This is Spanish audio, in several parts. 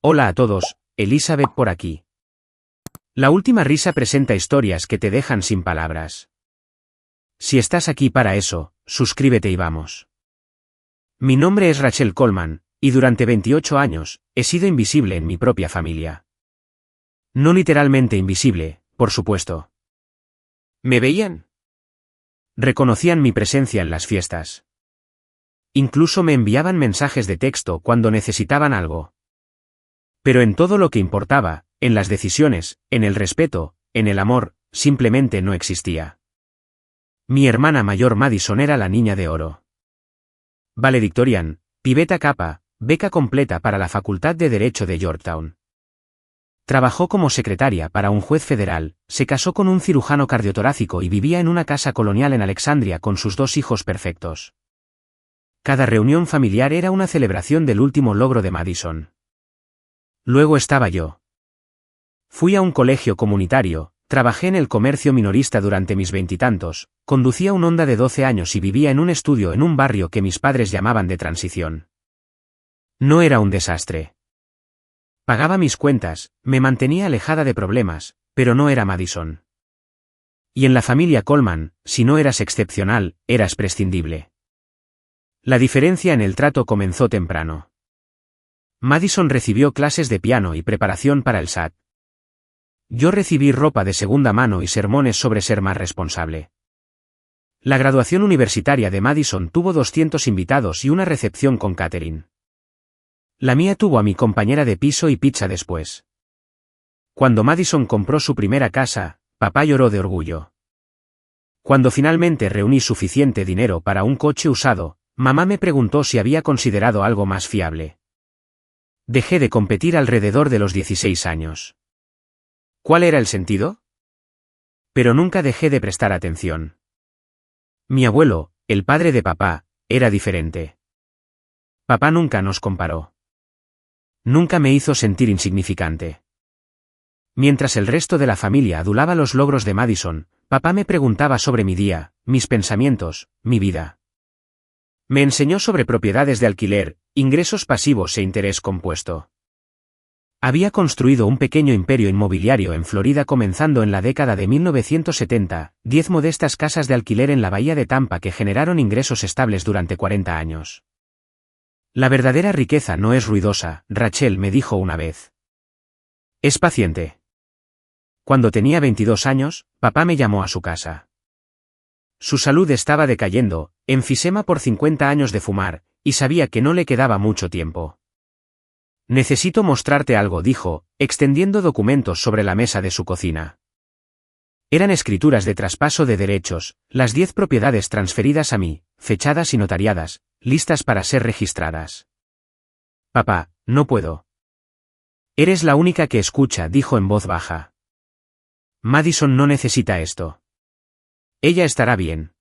Hola a todos, Elizabeth por aquí. La última risa presenta historias que te dejan sin palabras. Si estás aquí para eso, suscríbete y vamos. Mi nombre es Rachel Coleman, y durante 28 años, he sido invisible en mi propia familia. No literalmente invisible, por supuesto. ¿Me veían? Reconocían mi presencia en las fiestas. Incluso me enviaban mensajes de texto cuando necesitaban algo. Pero en todo lo que importaba, en las decisiones, en el respeto, en el amor, simplemente no existía. Mi hermana mayor Madison era la niña de oro. Valedictorian, pibeta capa, beca completa para la Facultad de Derecho de Georgetown. Trabajó como secretaria para un juez federal, se casó con un cirujano cardiotorácico y vivía en una casa colonial en Alexandria con sus 2 hijos perfectos. Cada reunión familiar era una celebración del último logro de Madison. Luego estaba yo. Fui a un colegio comunitario, trabajé en el comercio minorista durante mis 20 y tantos, conducía un Honda de 12 años y vivía en un estudio en un barrio que mis padres llamaban de transición. No era un desastre. Pagaba mis cuentas, me mantenía alejada de problemas, pero no era Madison. Y en la familia Coleman, si no eras excepcional, eras prescindible. La diferencia en el trato comenzó temprano. Madison recibió clases de piano y preparación para el SAT. Yo recibí ropa de segunda mano y sermones sobre ser más responsable. La graduación universitaria de Madison tuvo 200 invitados y una recepción con catering. La mía tuvo a mi compañera de piso y pizza después. Cuando Madison compró su primera casa, papá lloró de orgullo. Cuando finalmente reuní suficiente dinero para un coche usado, mamá me preguntó si había considerado algo más fiable. Dejé de competir alrededor de los 16 años. ¿Cuál era el sentido? Pero nunca dejé de prestar atención. Mi abuelo, el padre de papá, era diferente. Papá nunca nos comparó. Nunca me hizo sentir insignificante. Mientras el resto de la familia adulaba los logros de Madison, papá me preguntaba sobre mi día, mis pensamientos, mi vida. Me enseñó sobre propiedades de alquiler, ingresos pasivos e interés compuesto. Había construido un pequeño imperio inmobiliario en Florida comenzando en la década de 1970, 10 modestas casas de alquiler en la bahía de Tampa que generaron ingresos estables durante 40 años. La verdadera riqueza no es ruidosa, Rachel me dijo una vez. Es paciente. Cuando tenía 22 años, papá me llamó a su casa. Su salud estaba decayendo, enfisema por 50 años de fumar, y sabía que no le quedaba mucho tiempo. Necesito mostrarte algo, dijo, extendiendo documentos sobre la mesa de su cocina. Eran escrituras de traspaso de derechos, las 10 propiedades transferidas a mí, fechadas y notariadas, listas para ser registradas. Papá, no puedo. Eres la única que escucha, dijo en voz baja. Madison no necesita esto. Ella estará bien.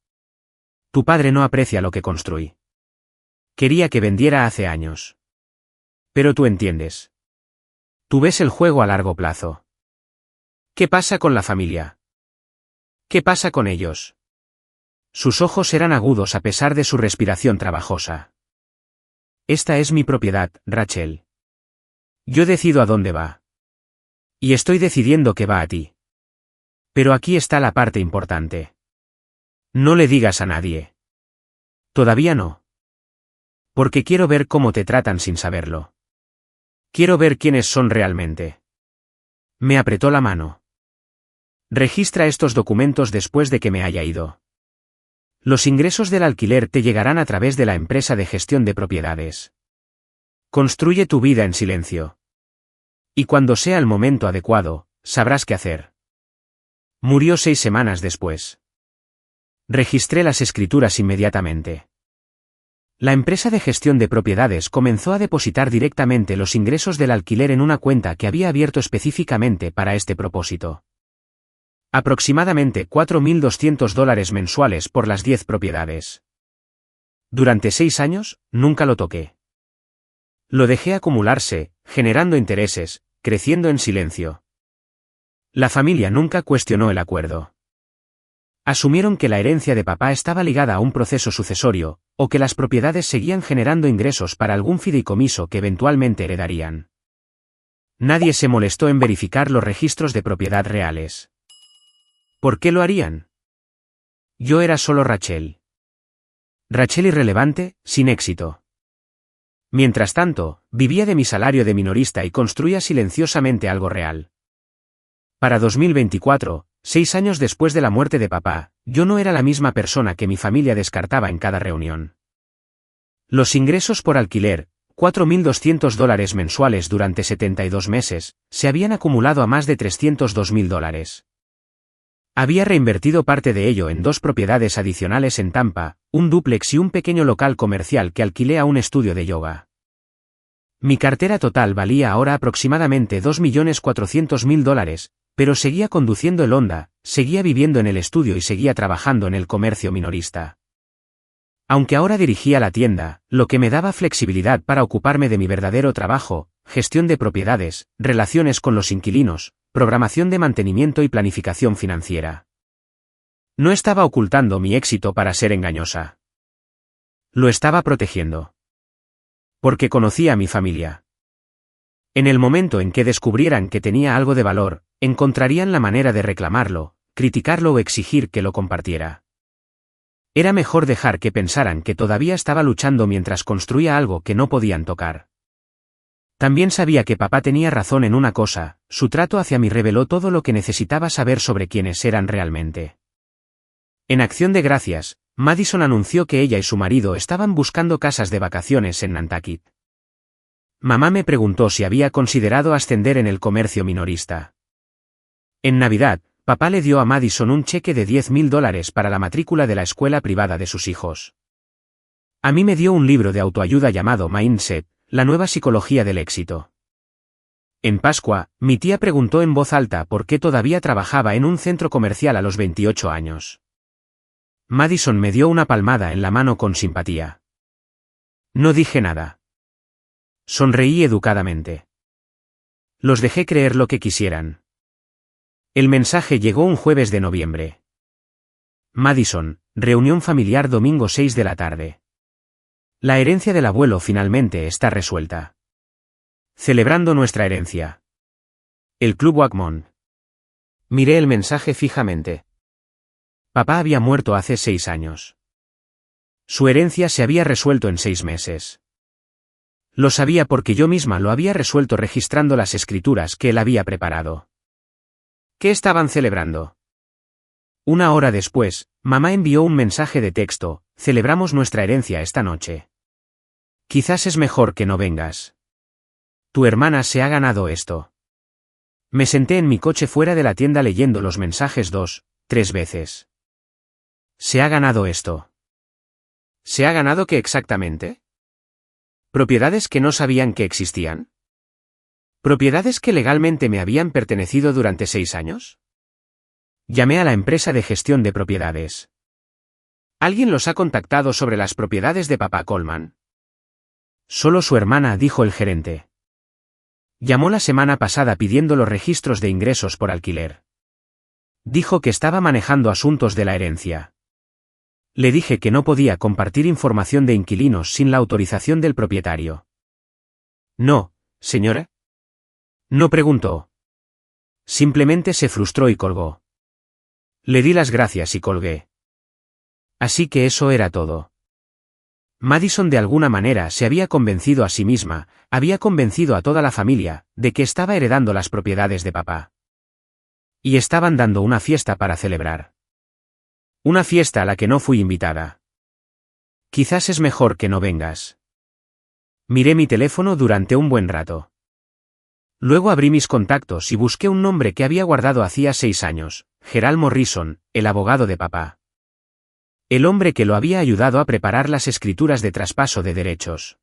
Tu padre no aprecia lo que construí. Quería que vendiera hace años. Pero tú entiendes. Tú ves el juego a largo plazo. ¿Qué pasa con la familia? ¿Qué pasa con ellos? Sus ojos eran agudos a pesar de su respiración trabajosa. Esta es mi propiedad, Rachel. Yo decido a dónde va. Y estoy decidiendo que va a ti. Pero aquí está la parte importante. No le digas a nadie. Todavía no. Porque quiero ver cómo te tratan sin saberlo. Quiero ver quiénes son realmente. Me apretó la mano. Registra estos documentos después de que me haya ido. Los ingresos del alquiler te llegarán a través de la empresa de gestión de propiedades. Construye tu vida en silencio. Y cuando sea el momento adecuado, sabrás qué hacer. Murió 6 semanas después. Registré las escrituras inmediatamente. La empresa de gestión de propiedades comenzó a depositar directamente los ingresos del alquiler en una cuenta que había abierto específicamente para este propósito. Aproximadamente $4,200 mensuales por las 10 propiedades. Durante 6 años, nunca lo toqué. Lo dejé acumularse, generando intereses, creciendo en silencio. La familia nunca cuestionó el acuerdo. Asumieron que la herencia de papá estaba ligada a un proceso sucesorio, o que las propiedades seguían generando ingresos para algún fideicomiso que eventualmente heredarían. Nadie se molestó en verificar los registros de propiedad reales. ¿Por qué lo harían? Yo era solo Rachel. Rachel irrelevante, sin éxito. Mientras tanto, vivía de mi salario de minorista y construía silenciosamente algo real. Para 2024, 6 años después de la muerte de papá, yo no era la misma persona que mi familia descartaba en cada reunión. Los ingresos por alquiler, $4.200 mensuales durante 72 meses, se habían acumulado a más de $302.000. Había reinvertido parte de ello en 2 propiedades adicionales en Tampa, un dúplex y un pequeño local comercial que alquilé a un estudio de yoga. Mi cartera total valía ahora aproximadamente $2.400.000, pero seguía conduciendo el Honda, seguía viviendo en el estudio y seguía trabajando en el comercio minorista. Aunque ahora dirigía la tienda, lo que me daba flexibilidad para ocuparme de mi verdadero trabajo, gestión de propiedades, relaciones con los inquilinos, programación de mantenimiento y planificación financiera. No estaba ocultando mi éxito para ser engañosa. Lo estaba protegiendo. Porque conocía a mi familia. En el momento en que descubrieran que tenía algo de valor, encontrarían la manera de reclamarlo, criticarlo o exigir que lo compartiera. Era mejor dejar que pensaran que todavía estaba luchando mientras construía algo que no podían tocar. También sabía que papá tenía razón en una cosa, su trato hacia mí reveló todo lo que necesitaba saber sobre quiénes eran realmente. En acción de gracias, Madison anunció que ella y su marido estaban buscando casas de vacaciones en Nantucket. Mamá me preguntó si había considerado ascender en el comercio minorista. En Navidad, papá le dio a Madison un cheque de $10.000 para la matrícula de la escuela privada de sus hijos. A mí me dio un libro de autoayuda llamado Mindset, la nueva psicología del éxito. En Pascua, mi tía preguntó en voz alta por qué todavía trabajaba en un centro comercial a los 28 años. Madison me dio una palmada en la mano con simpatía. No dije nada. Sonreí educadamente. Los dejé creer lo que quisieran. El mensaje llegó un jueves de noviembre. Madison, reunión familiar domingo 6 de la tarde. La herencia del abuelo finalmente está resuelta. Celebrando nuestra herencia. El Club Wagmon. Miré el mensaje fijamente. Papá había muerto hace 6 años. Su herencia se había resuelto en 6 meses. Lo sabía porque yo misma lo había resuelto registrando las escrituras que él había preparado. ¿Qué estaban celebrando? Una hora después, mamá envió un mensaje de texto: celebramos nuestra herencia esta noche. Quizás es mejor que no vengas. Tu hermana se ha ganado esto. Me senté en mi coche fuera de la tienda leyendo los mensajes 2, 3 veces. ¿Se ha ganado esto? ¿Se ha ganado qué exactamente? ¿Propiedades que no sabían que existían? ¿Propiedades que legalmente me habían pertenecido durante 6 años? Llamé a la empresa de gestión de propiedades. ¿Alguien los ha contactado sobre las propiedades de papá Coleman? Solo su hermana, dijo el gerente. Llamó la semana pasada pidiendo los registros de ingresos por alquiler. Dijo que estaba manejando asuntos de la herencia. Le dije que no podía compartir información de inquilinos sin la autorización del propietario. No, señora. No preguntó. Simplemente se frustró y colgó. Le di las gracias y colgué. Así que eso era todo. Madison de alguna manera se había convencido a sí misma, había convencido a toda la familia, de que estaba heredando las propiedades de papá. Y estaban dando una fiesta para celebrar. Una fiesta a la que no fui invitada. Quizás es mejor que no vengas. Miré mi teléfono durante un buen rato. Luego abrí mis contactos y busqué un nombre que había guardado hacía 6 años, Gerald Morrison, el abogado de papá. El hombre que lo había ayudado a preparar las escrituras de traspaso de derechos.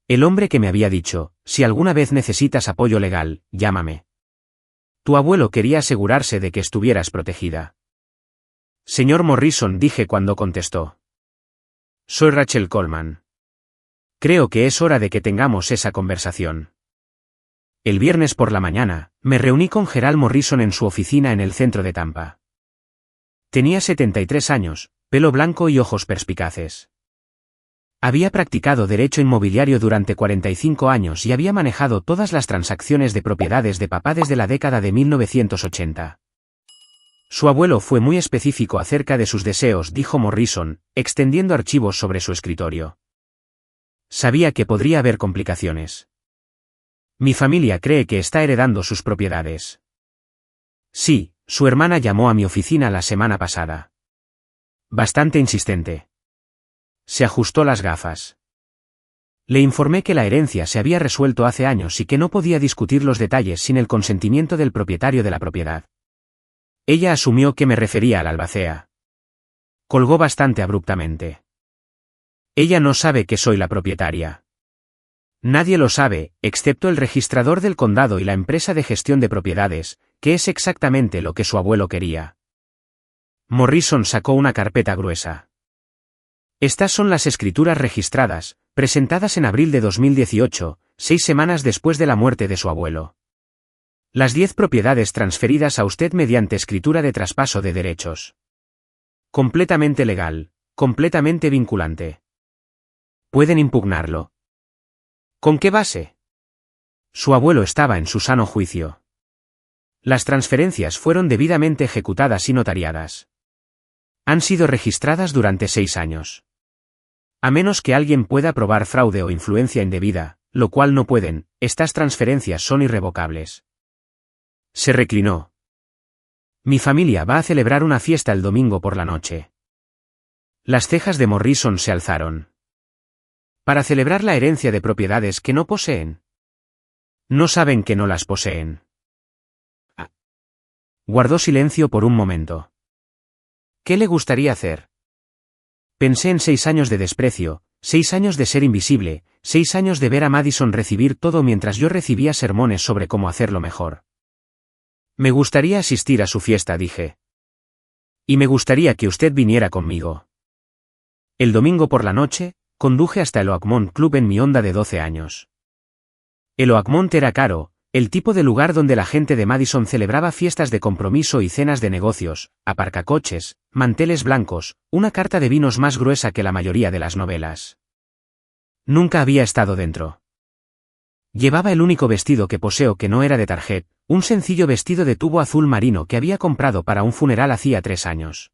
El hombre que me había dicho: si alguna vez necesitas apoyo legal, llámame. Tu abuelo quería asegurarse de que estuvieras protegida. Señor Morrison, dije cuando contestó. Soy Rachel Coleman. Creo que es hora de que tengamos esa conversación. El viernes por la mañana, me reuní con Gerald Morrison en su oficina en el centro de Tampa. Tenía 73 años, pelo blanco y ojos perspicaces. Había practicado derecho inmobiliario durante 45 años y había manejado todas las transacciones de propiedades de papá desde la década de 1980. Su abuelo fue muy específico acerca de sus deseos, dijo Morrison, extendiendo archivos sobre su escritorio. Sabía que podría haber complicaciones. Mi familia cree que está heredando sus propiedades. Sí, su hermana llamó a mi oficina la semana pasada. Bastante insistente. Se ajustó las gafas. Le informé que la herencia se había resuelto hace años y que no podía discutir los detalles sin el consentimiento del propietario de la propiedad. Ella asumió que me refería al albacea. Colgó bastante abruptamente. Ella no sabe que soy la propietaria. Nadie lo sabe, excepto el registrador del condado y la empresa de gestión de propiedades, que es exactamente lo que su abuelo quería. Morrison sacó una carpeta gruesa. Estas son las escrituras registradas, presentadas en abril de 2018, 6 semanas después de la muerte de su abuelo. Las 10 propiedades transferidas a usted mediante escritura de traspaso de derechos. Completamente legal, completamente vinculante. Pueden impugnarlo. ¿Con qué base? Su abuelo estaba en su sano juicio. Las transferencias fueron debidamente ejecutadas y notariadas. Han sido registradas durante 6 años. A menos que alguien pueda probar fraude o influencia indebida, lo cual no pueden, estas transferencias son irrevocables. Se reclinó. Mi familia va a celebrar una fiesta el domingo por la noche. Las cejas de Morrison se alzaron. Para celebrar la herencia de propiedades que no poseen. No saben que no las poseen. Guardó silencio por un momento. ¿Qué le gustaría hacer? Pensé en 6 años de desprecio, 6 años de ser invisible, 6 años de ver a Madison recibir todo mientras yo recibía sermones sobre cómo hacerlo mejor. Me gustaría asistir a su fiesta, dije. Y me gustaría que usted viniera conmigo. El domingo por la noche, conduje hasta el Oakmont Club en mi Honda de 12 años. El Oakmont era caro, el tipo de lugar donde la gente de Madison celebraba fiestas de compromiso y cenas de negocios, aparcacoches, manteles blancos, una carta de vinos más gruesa que la mayoría de las novelas. Nunca había estado dentro. Llevaba el único vestido que poseo que no era de Target, un sencillo vestido de tubo azul marino que había comprado para un funeral hacía 3 años.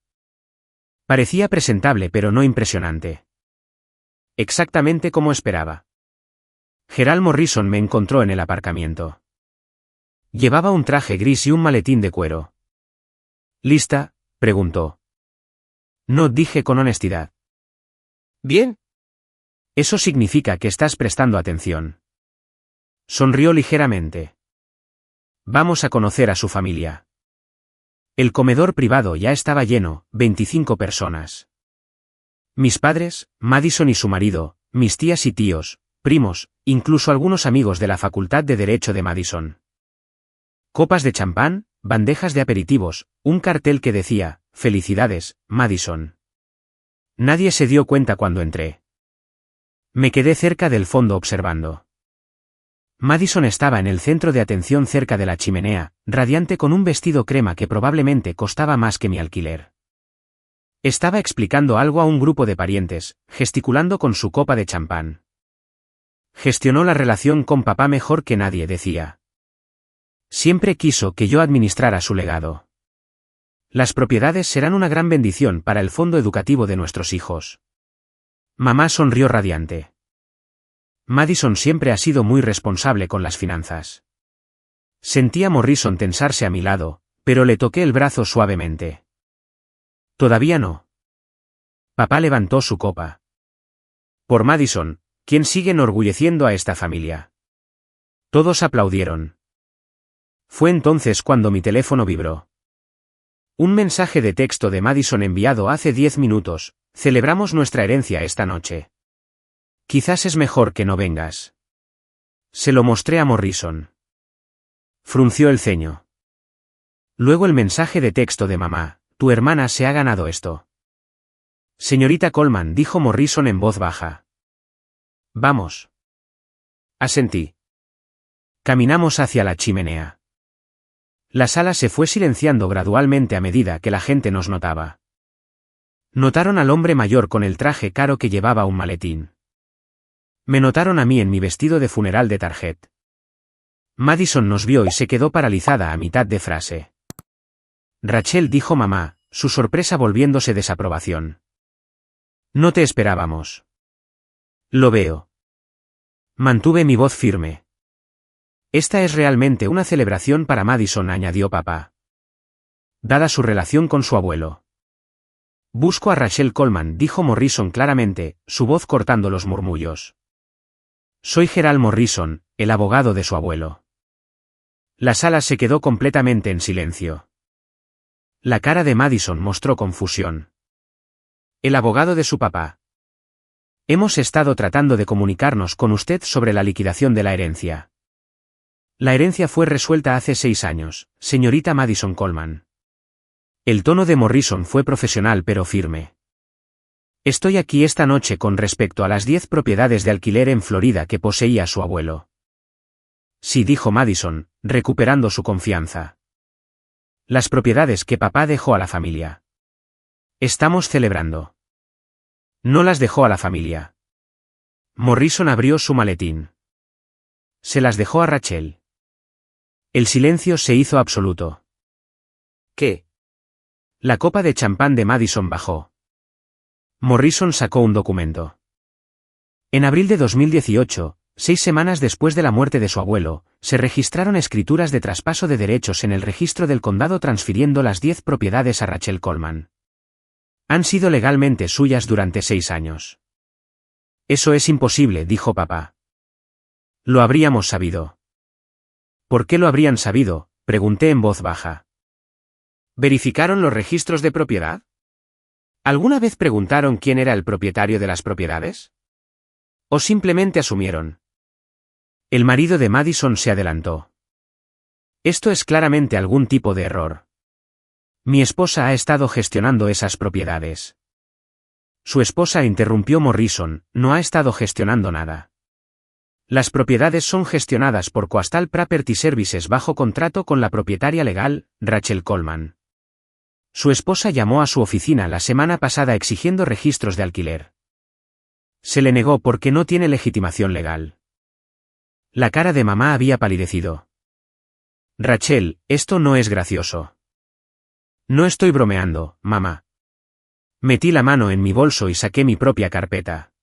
Parecía presentable pero no impresionante. Exactamente como esperaba. Gerald Morrison me encontró en el aparcamiento. Llevaba un traje gris y un maletín de cuero. ¿Lista?, preguntó. No, dije con honestidad. Bien. Eso significa que estás prestando atención. Sonrió ligeramente. Vamos a conocer a su familia. El comedor privado ya estaba lleno, 25 personas. Mis padres, Madison y su marido, mis tías y tíos, primos, incluso algunos amigos de la Facultad de Derecho de Madison. Copas de champán, bandejas de aperitivos, un cartel que decía, «Felicidades, Madison». Nadie se dio cuenta cuando entré. Me quedé cerca del fondo observando. Madison estaba en el centro de atención cerca de la chimenea, radiante con un vestido crema que probablemente costaba más que mi alquiler. Estaba explicando algo a un grupo de parientes, gesticulando con su copa de champán. Gestionó la relación con papá mejor que nadie, decía. Siempre quiso que yo administrara su legado. Las propiedades serán una gran bendición para el fondo educativo de nuestros hijos. Mamá sonrió radiante. Madison siempre ha sido muy responsable con las finanzas. Sentí a Morrison tensarse a mi lado, pero le toqué el brazo suavemente. Todavía no. Papá levantó su copa. Por Madison, quien sigue enorgulleciendo a esta familia. Todos aplaudieron. Fue entonces cuando mi teléfono vibró. Un mensaje de texto de Madison enviado hace 10 minutos, celebramos nuestra herencia esta noche. Quizás es mejor que no vengas. Se lo mostré a Morrison. Frunció el ceño. Luego el mensaje de texto de mamá, tu hermana se ha ganado esto. Señorita Coleman, dijo Morrison en voz baja. Vamos. Asentí. Caminamos hacia la chimenea. La sala se fue silenciando gradualmente a medida que la gente nos notaba. Notaron al hombre mayor con el traje caro que llevaba un maletín. Me notaron a mí en mi vestido de funeral de tarjet. Madison nos vio y se quedó paralizada a mitad de frase. Rachel, dijo mamá, su sorpresa volviéndose desaprobación. No te esperábamos. Lo veo. Mantuve mi voz firme. Esta es realmente una celebración para Madison, añadió papá. Dada su relación con su abuelo. Busco a Rachel Coleman, dijo Morrison claramente, su voz cortando los murmullos. Soy Gerald Morrison, el abogado de su abuelo. La sala se quedó completamente en silencio. La cara de Madison mostró confusión. El abogado de su papá. Hemos estado tratando de comunicarnos con usted sobre la liquidación de la herencia. La herencia fue resuelta hace 6 años, señorita Madison Coleman. El tono de Morrison fue profesional pero firme. Estoy aquí esta noche con respecto a las 10 propiedades de alquiler en Florida que poseía su abuelo. Sí, dijo Madison, recuperando su confianza. Las propiedades que papá dejó a la familia. Estamos celebrando. No las dejó a la familia. Morrison abrió su maletín. Se las dejó a Rachel. El silencio se hizo absoluto. ¿Qué? La copa de champán de Madison bajó. Morrison sacó un documento. En abril de 2018, 6 semanas después de la muerte de su abuelo, se registraron escrituras de traspaso de derechos en el registro del condado transfiriendo las 10 propiedades a Rachel Coleman. Han sido legalmente suyas durante 6 años. Eso es imposible, dijo papá. Lo habríamos sabido. ¿Por qué lo habrían sabido?, pregunté en voz baja. ¿Verificaron los registros de propiedad? ¿Alguna vez preguntaron quién era el propietario de las propiedades? ¿O simplemente asumieron? El marido de Madison se adelantó. Esto es claramente algún tipo de error. Mi esposa ha estado gestionando esas propiedades. Su esposa interrumpió Morrison, no ha estado gestionando nada. Las propiedades son gestionadas por Coastal Property Services bajo contrato con la propietaria legal, Rachel Coleman. Su esposa llamó a su oficina la semana pasada exigiendo registros de alquiler. Se le negó porque no tiene legitimación legal. La cara de mamá había palidecido. Rachel, esto no es gracioso. No estoy bromeando, mamá. Metí la mano en mi bolso y saqué mi propia carpeta.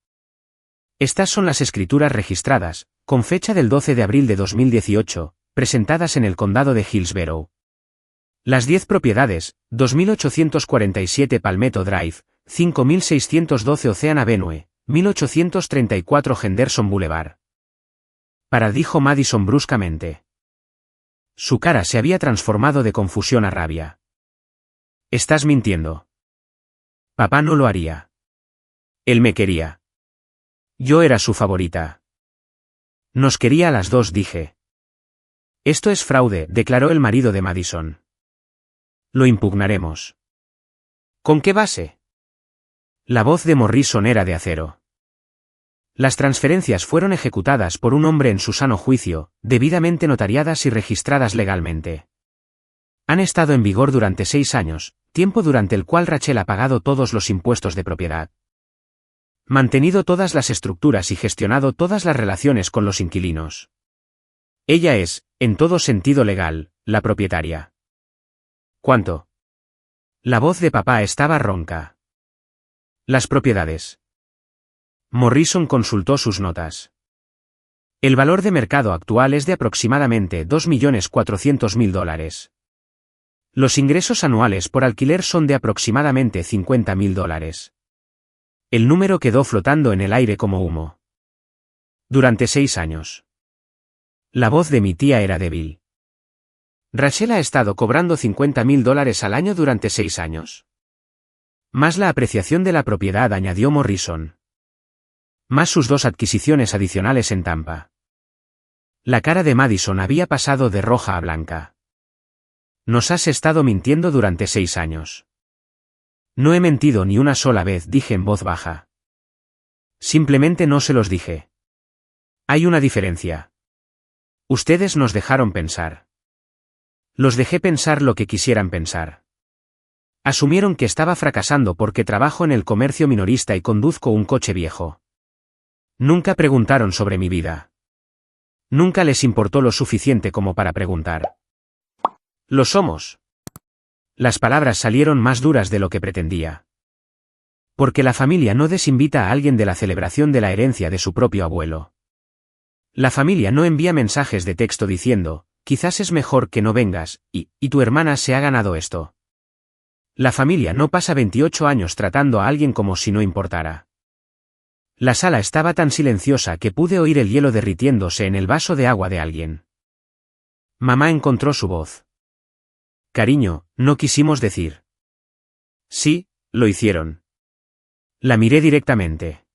Estas son las escrituras registradas, con fecha del 12 de abril de 2018, presentadas en el condado de Hillsborough. Las 10 propiedades, 2847 Palmetto Drive, 5612 Ocean Avenue, 1834 Henderson Boulevard. Dijo Madison bruscamente. Su cara se había transformado de confusión a rabia. Estás mintiendo. Papá no lo haría. Él me quería. Yo era su favorita. Nos quería a las dos, dije. Esto es fraude, declaró el marido de Madison. Lo impugnaremos. ¿Con qué base? La voz de Morrison era de acero. Las transferencias fueron ejecutadas por un hombre en su sano juicio, debidamente notariadas y registradas legalmente. Han estado en vigor durante 6 años, tiempo durante el cual Rachel ha pagado todos los impuestos de propiedad. Mantenido todas las estructuras y gestionado todas las relaciones con los inquilinos. Ella es, en todo sentido legal, la propietaria. ¿Cuánto? La voz de papá estaba ronca. Las propiedades. Morrison consultó sus notas. El valor de mercado actual es de aproximadamente $2.400.000. Los ingresos anuales por alquiler son de aproximadamente $50.000. El número quedó flotando en el aire como humo. Durante 6 años. La voz de mi tía era débil. Rachel ha estado cobrando $50.000 al año durante 6 años. Más la apreciación de la propiedad, añadió Morrison. Más sus 2 adquisiciones adicionales en Tampa. La cara de Madison había pasado de roja a blanca. Nos has estado mintiendo durante 6 años. No he mentido ni una sola vez, dije en voz baja. Simplemente no se los dije. Hay una diferencia. Ustedes nos dejaron pensar. Los dejé pensar lo que quisieran pensar. Asumieron que estaba fracasando porque trabajo en el comercio minorista y conduzco un coche viejo. Nunca preguntaron sobre mi vida. Nunca les importó lo suficiente como para preguntar. Lo somos. Las palabras salieron más duras de lo que pretendía. Porque la familia no desinvita a alguien de la celebración de la herencia de su propio abuelo. La familia no envía mensajes de texto diciendo, quizás es mejor que no vengas, y tu hermana se ha ganado esto. La familia no pasa 28 años tratando a alguien como si no importara. La sala estaba tan silenciosa que pude oír el hielo derritiéndose en el vaso de agua de alguien. Mamá encontró su voz. Cariño, no quisimos decir. Sí, lo hicieron. La miré directamente.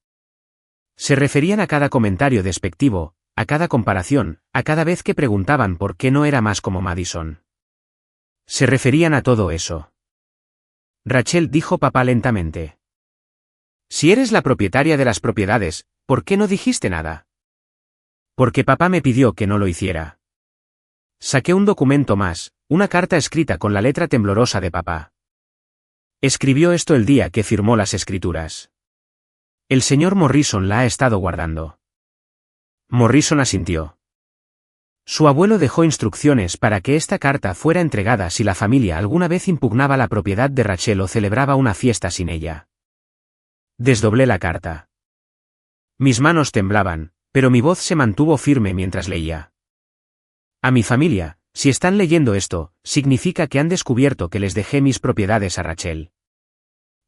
Se referían a cada comentario despectivo, a cada comparación, a cada vez que preguntaban por qué no era más como Madison. Se referían a todo eso. Rachel, dijo papá lentamente. Si eres la propietaria de las propiedades, ¿por qué no dijiste nada? Porque papá me pidió que no lo hiciera. Saqué un documento más, una carta escrita con la letra temblorosa de papá. Escribió esto el día que firmó las escrituras. El señor Morrison la ha estado guardando. Morrison asintió. Su abuelo dejó instrucciones para que esta carta fuera entregada si la familia alguna vez impugnaba la propiedad de Rachel o celebraba una fiesta sin ella. Desdoblé la carta. Mis manos temblaban, pero mi voz se mantuvo firme mientras leía. A mi familia, si están leyendo esto, significa que han descubierto que les dejé mis propiedades a Rachel.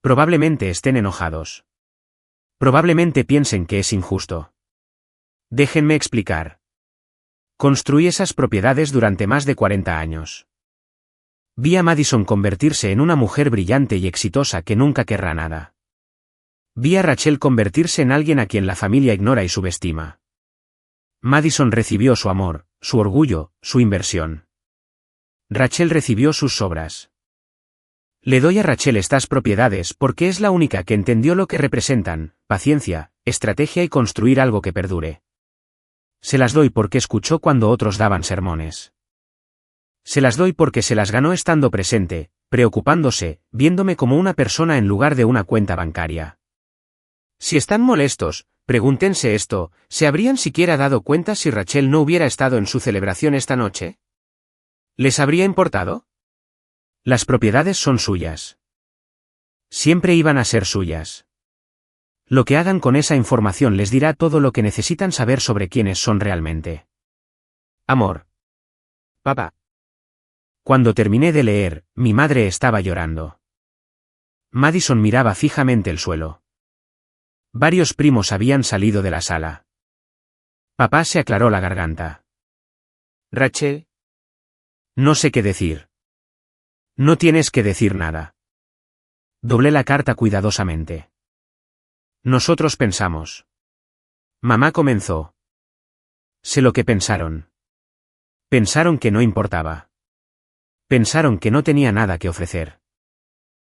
Probablemente estén enojados. Probablemente piensen que es injusto. Déjenme explicar. Construí esas propiedades durante más de 40 años. Vi a Madison convertirse en una mujer brillante y exitosa que nunca querrá nada. Vi a Rachel convertirse en alguien a quien la familia ignora y subestima. Madison recibió su amor, su orgullo, su inversión. Rachel recibió sus sobras. Le doy a Rachel estas propiedades porque es la única que entendió lo que representan, paciencia, estrategia y construir algo que perdure. Se las doy porque escuchó cuando otros daban sermones. Se las doy porque se las ganó estando presente, preocupándose, viéndome como una persona en lugar de una cuenta bancaria. Si están molestos, pregúntense esto, ¿se habrían siquiera dado cuenta si Rachel no hubiera estado en su celebración esta noche? ¿Les habría importado? Las propiedades son suyas. Siempre iban a ser suyas. Lo que hagan con esa información les dirá todo lo que necesitan saber sobre quiénes son realmente. Amor. Papá. Cuando terminé de leer, mi madre estaba llorando. Madison miraba fijamente el suelo. Varios primos habían salido de la sala. Papá se aclaró la garganta. Rachel. No sé qué decir. No tienes que decir nada. Doblé la carta cuidadosamente. Nosotros pensamos. Mamá comenzó. Sé lo que pensaron. Pensaron que no importaba. Pensaron que no tenía nada que ofrecer.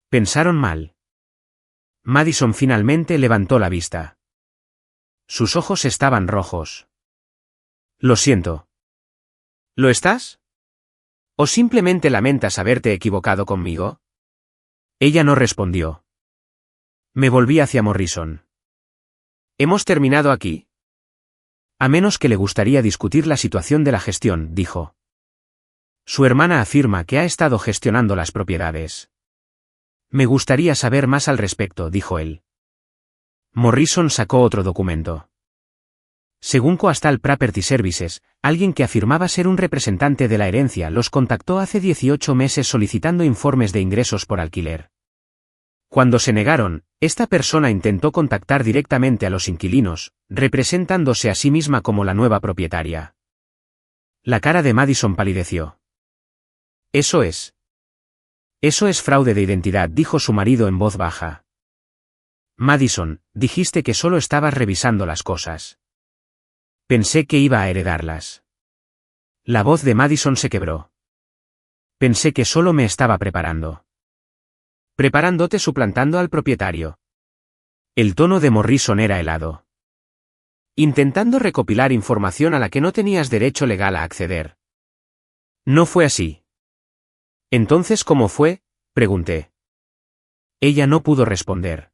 Pensaron mal. Madison finalmente levantó la vista. Sus ojos estaban rojos. Lo siento. ¿Lo estás? ¿O simplemente lamentas haberte equivocado conmigo? Ella no respondió. Me volví hacia Morrison. ¿Hemos terminado aquí? A menos que le gustaría discutir la situación de la gestión, dijo. Su hermana afirma que ha estado gestionando las propiedades. Me gustaría saber más al respecto, dijo él. Morrison sacó otro documento. Según Coastal Property Services, alguien que afirmaba ser un representante de la herencia los contactó hace 18 meses solicitando informes de ingresos por alquiler. Cuando se negaron, esta persona intentó contactar directamente a los inquilinos, representándose a sí misma como la nueva propietaria. La cara de Madison palideció. Eso es fraude de identidad, dijo su marido en voz baja. Madison, dijiste que solo estabas revisando las cosas. Pensé que iba a heredarlas. La voz de Madison se quebró. Pensé que solo me estaba preparando. Preparándote suplantando al propietario. El tono de Morrison era helado. Intentando recopilar información a la que no tenías derecho legal a acceder. No fue así. Entonces, ¿cómo fue? Pregunté. Ella no pudo responder.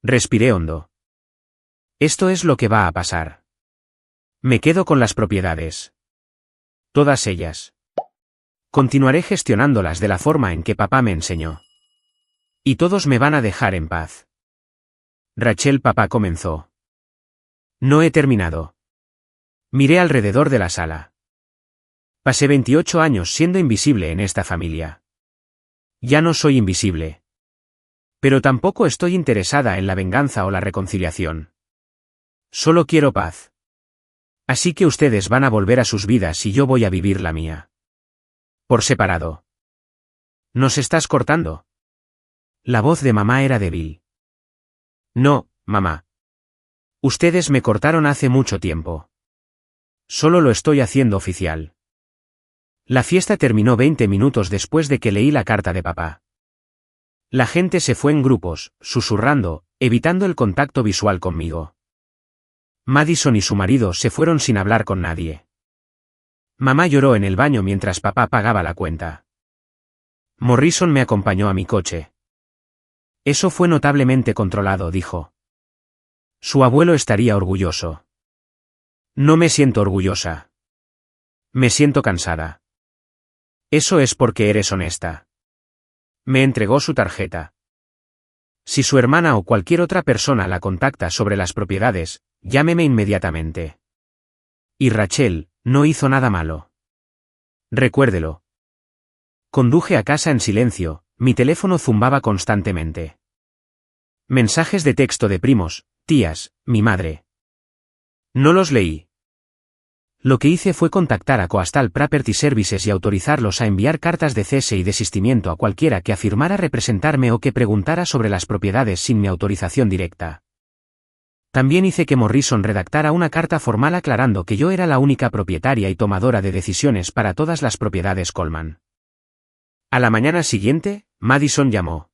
Respiré hondo. Esto es lo que va a pasar. Me quedo con las propiedades. Todas ellas. Continuaré gestionándolas de la forma en que papá me enseñó. Y todos me van a dejar en paz. Rachel, papá comenzó. No he terminado. Miré alrededor de la sala. Pasé 28 años siendo invisible en esta familia. Ya no soy invisible. Pero tampoco estoy interesada en la venganza o la reconciliación. Solo quiero paz. Así que ustedes van a volver a sus vidas y yo voy a vivir la mía. Por separado. ¿Nos estás cortando? La voz de mamá era débil. No, mamá. Ustedes me cortaron hace mucho tiempo. Solo lo estoy haciendo oficial. La fiesta terminó 20 minutos después de que leí la carta de papá. La gente se fue en grupos, susurrando, evitando el contacto visual conmigo. Madison y su marido se fueron sin hablar con nadie. Mamá lloró en el baño mientras papá pagaba la cuenta. Morrison me acompañó a mi coche. Eso fue notablemente controlado, dijo. Su abuelo estaría orgulloso. No me siento orgullosa. Me siento cansada. Eso es porque eres honesta. Me entregó su tarjeta. Si su hermana o cualquier otra persona la contacta sobre las propiedades, llámeme inmediatamente. Y Rachel, no hizo nada malo. Recuérdelo. Conduje a casa en silencio, mi teléfono zumbaba constantemente. Mensajes de texto de primos, tías, mi madre. No los leí. Lo que hice fue contactar a Coastal Property Services y autorizarlos a enviar cartas de cese y desistimiento a cualquiera que afirmara representarme o que preguntara sobre las propiedades sin mi autorización directa. También hice que Morrison redactara una carta formal aclarando que yo era la única propietaria y tomadora de decisiones para todas las propiedades Coleman. A la mañana siguiente, Madison llamó.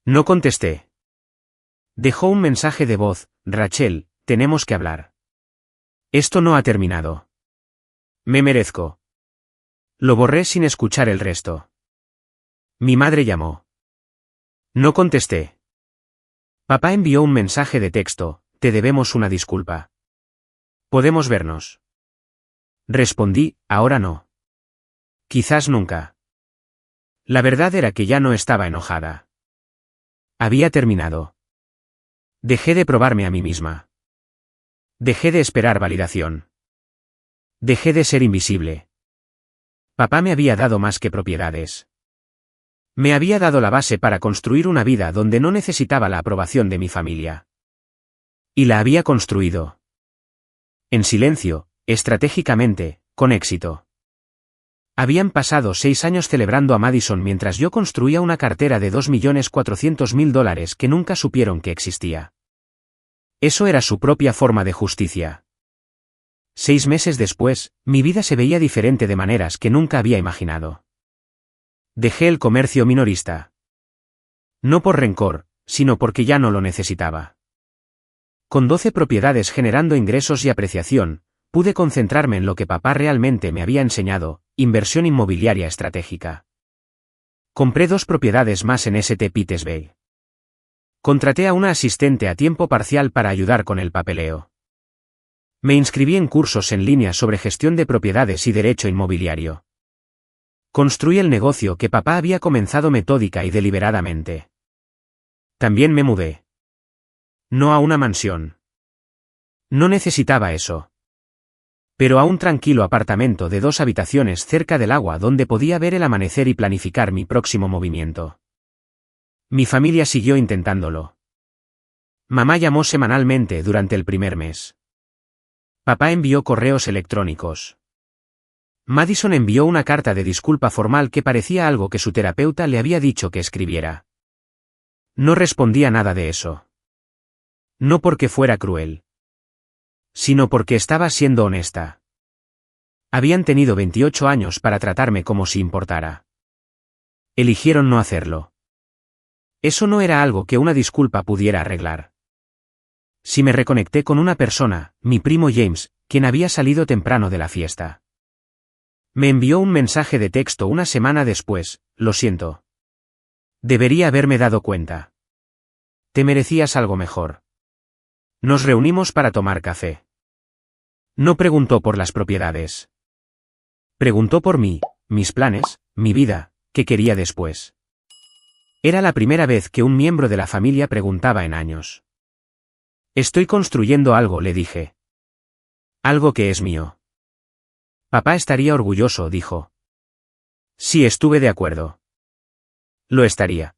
No contesté. Dejó un mensaje de voz: Rachel, tenemos que hablar. Esto no ha terminado. Me merezco. Lo borré sin escuchar el resto. Mi madre llamó. No contesté. Papá envió un mensaje de texto: te debemos una disculpa. ¿Podemos vernos? Respondí: ahora no. Quizás nunca. La verdad era que ya no estaba enojada. Había terminado. Dejé de probarme a mí misma. Dejé de esperar validación. Dejé de ser invisible. Papá me había dado más que propiedades. Me había dado la base para construir una vida donde no necesitaba la aprobación de mi familia. Y la había construido. En silencio, estratégicamente, con éxito. Habían pasado 6 años celebrando a Madison mientras yo construía una cartera de $2.400.000 que nunca supieron que existía. Eso era su propia forma de justicia. 6 meses después, mi vida se veía diferente de maneras que nunca había imaginado. Dejé el comercio minorista. No por rencor, sino porque ya no lo necesitaba. Con 12 propiedades generando ingresos y apreciación, pude concentrarme en lo que papá realmente me había enseñado: inversión inmobiliaria estratégica. Compré 2 propiedades más en St. Petersburg. Contraté a una asistente a tiempo parcial para ayudar con el papeleo. Me inscribí en cursos en línea sobre gestión de propiedades y derecho inmobiliario. Construí el negocio que papá había comenzado metódica y deliberadamente. También me mudé. No a una mansión. No necesitaba eso. Pero a un tranquilo apartamento de 2 habitaciones cerca del agua donde podía ver el amanecer y planificar mi próximo movimiento. Mi familia siguió intentándolo. Mamá llamó semanalmente durante el primer mes. Papá envió correos electrónicos. Madison envió una carta de disculpa formal que parecía algo que su terapeuta le había dicho que escribiera. No respondía nada de eso. No porque fuera cruel. Sino porque estaba siendo honesta. Habían tenido 28 años para tratarme como si importara. Eligieron no hacerlo. Eso no era algo que una disculpa pudiera arreglar. Si me reconecté con una persona, mi primo James, quien había salido temprano de la fiesta. Me envió un mensaje de texto una semana después: lo siento. Debería haberme dado cuenta. Te merecías algo mejor. Nos reunimos para tomar café. No preguntó por las propiedades. Preguntó por mí, mis planes, mi vida, qué quería después. Era la primera vez que un miembro de la familia preguntaba en años. Estoy construyendo algo, le dije. Algo que es mío. Papá estaría orgulloso, dijo. Sí, estuve de acuerdo. Lo estaría.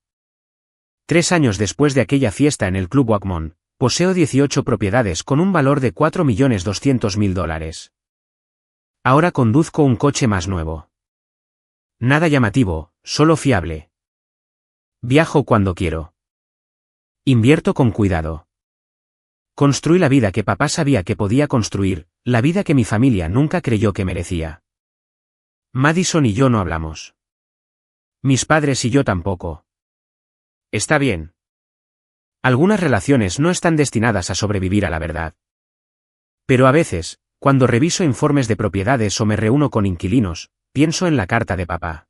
3 años después de aquella fiesta en el Club Wacmon, poseo 18 propiedades con un valor de $4.200.000. Ahora conduzco un coche más nuevo. Nada llamativo, solo fiable. Viajo cuando quiero. Invierto con cuidado. Construí la vida que papá sabía que podía construir, la vida que mi familia nunca creyó que merecía. Madison y yo no hablamos. Mis padres y yo tampoco. Está bien. Algunas relaciones no están destinadas a sobrevivir a la verdad. Pero a veces, cuando reviso informes de propiedades o me reúno con inquilinos, pienso en la carta de papá.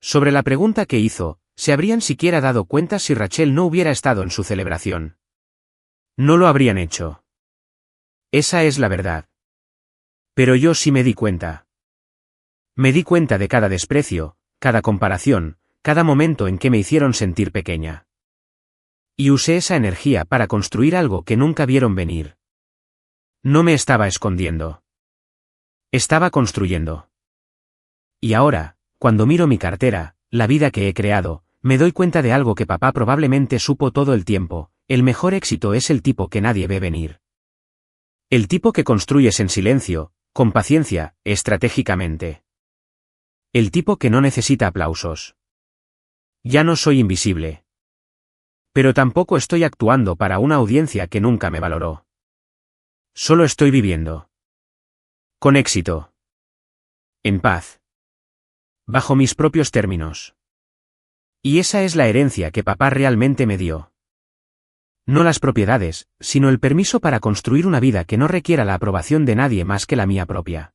Sobre la pregunta que hizo, ¿se habrían siquiera dado cuenta si Rachel no hubiera estado en su celebración? No lo habrían hecho. Esa es la verdad. Pero yo sí me di cuenta. Me di cuenta de cada desprecio, cada comparación, cada momento en que me hicieron sentir pequeña. Y usé esa energía para construir algo que nunca vieron venir. No me estaba escondiendo. Estaba construyendo. Y ahora, cuando miro mi cartera, la vida que he creado, me doy cuenta de algo que papá probablemente supo todo el tiempo: el mejor éxito es el tipo que nadie ve venir. El tipo que construyes en silencio, con paciencia, estratégicamente. El tipo que no necesita aplausos. Ya no soy invisible. Pero tampoco estoy actuando para una audiencia que nunca me valoró. Solo estoy viviendo. Con éxito. En paz. Bajo mis propios términos. Y esa es la herencia que papá realmente me dio. No las propiedades, sino el permiso para construir una vida que no requiera la aprobación de nadie más que la mía propia.